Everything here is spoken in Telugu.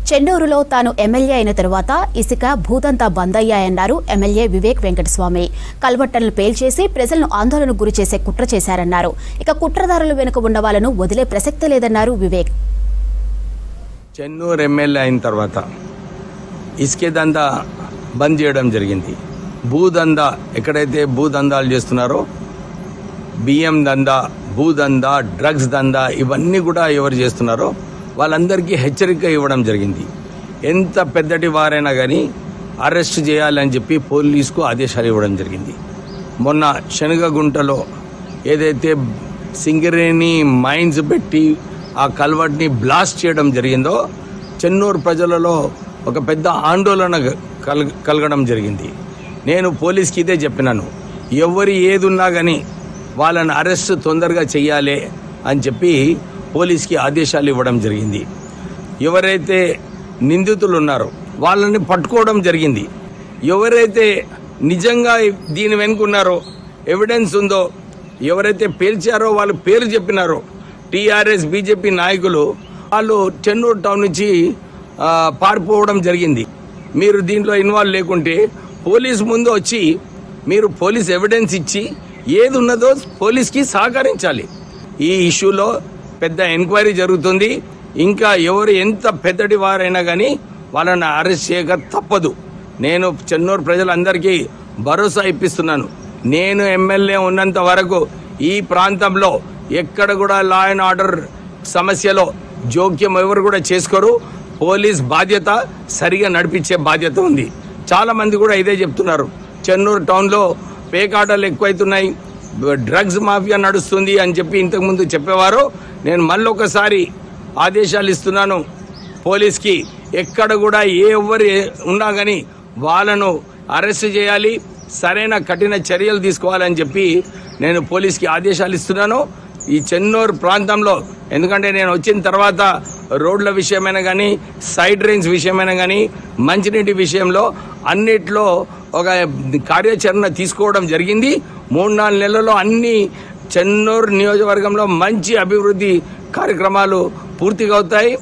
చెన్నూరులో తాను ఎమ్మెల్యే అయిన తరువాత ఇసుక భూతంతా బంద్ అయ్యాయన్నారు ఎమ్మెల్యే వివేక్ వెంకటస్వామి. కల్వట్టలను పేల్చేసి ప్రజలను ఆందోళనకు గురి చేసే కుట్ర చేశారన్నారు. ఇక కుట్రదారుల వెనుక ఉన్న వాళ్ళను వదిలే ప్రసక్తే లేదన్నారు వివేక్. చెన్నూరు ఎమ్మెల్యే అయిన తర్వాత ఇసుక దందా బంద్ చేయడం జరిగింది. భూదందా ఎక్కడైతే భూదందాలు చేస్తున్నారో బియ్యం దందా, భూదందా, డ్రగ్స్ దందా ఇవన్నీ కూడా ఎవరు చేస్తున్నారో వాళ్ళందరికీ హెచ్చరిక ఇవ్వడం జరిగింది. ఎంత పెద్దటి వారైనా కానీ అరెస్ట్ చేయాలని చెప్పి పోలీసుకు ఆదేశాలు ఇవ్వడం జరిగింది. మొన్న శనగగుంటలో ఏదైతే సింగరేణి మైన్స్ పెట్టి ఆ కల్వర్ట్ని బ్లాస్ట్ చేయడం జరిగిందో చెన్నూరు ప్రజలలో ఒక పెద్ద ఆందోళన కలగడం జరిగింది. నేను పోలీస్కి ఇదే చెప్పినాను, ఎవరు ఏదున్నా కానీ వాళ్ళని అరెస్ట్ తొందరగా చెయ్యాలి అని చెప్పి పోలీస్కి ఆదేశాలు ఇవ్వడం జరిగింది. ఎవరైతే నిందితులు ఉన్నారో వాళ్ళని పట్టుకోవడం జరిగింది. ఎవరైతే నిజంగా దీని వెనుకున్నారో ఎవిడెన్స్ ఉందో, ఎవరైతే పేల్చారో వాళ్ళు పేరు చెప్పినారో టీఆర్ఎస్ బీజేపీ నాయకులు వాళ్ళు చెన్నూరు టౌన్ నుంచి పారిపోవడం జరిగింది. మీరు దీంట్లో ఇన్వాల్వ్ లేకుంటే పోలీస్ ముందు వచ్చి మీరు పోలీస్ ఎవిడెన్స్ ఇచ్చి ఏది ఉన్నదో పోలీస్కి సహకరించాలి. ఈ ఇష్యూలో పెద్ద ఎంక్వైరీ జరుగుతుంది. ఇంకా ఎవరు ఎంత పెద్దటి వారైనా కానీ వాళ్ళని అరెస్ట్ చేయక తప్పదు. నేను చెన్నూరు ప్రజలందరికీ భరోసా ఇప్పిస్తున్నాను. నేను ఎమ్మెల్యే ఉన్నంత వరకు ఈ ప్రాంతంలో ఎక్కడ కూడా లా అండ్ ఆర్డర్ సమస్యలో జోక్యం ఎవరు కూడా చేసుకోరు. పోలీస్ బాధ్యత సరిగా నడిపించే బాధ్యత ఉంది. చాలామంది కూడా ఇదే చెప్తున్నారు, చెన్నూరు టౌన్లో పేకాటలు ఎక్కువైతున్నాయి, డ్రగ్స్ మాఫియా నడుస్తుంది అని చెప్పి ఇంతకుముందు చెప్పేవారు. నేను మళ్ళీ ఒకసారి ఆదేశాలు ఇస్తున్నాను పోలీస్కి, ఎక్కడ కూడా ఎవరు ఉన్నా కానీ వాళ్ళను అరెస్ట్ చేయాలి, సరైన కఠిన చర్యలు తీసుకోవాలని చెప్పి నేను పోలీస్కి ఆదేశాలు ఇస్తున్నాను. ఈ చెన్నూరు ప్రాంతంలో ఎందుకంటే నేను వచ్చిన తర్వాత రోడ్ల విషయమైనా కానీ సైడ్ డ్రైన్స్ విషయమైనా కానీ మంచినీటి విషయంలో అన్నిట్లో ఒక కార్యాచరణ తీసుకోవడం జరిగింది. 3-4 నెలల్లో అన్ని చెన్నూరు నియోజకవర్గంలో మంచి అభివృద్ధి కార్యక్రమాలు పూర్తిగా అవుతాయి.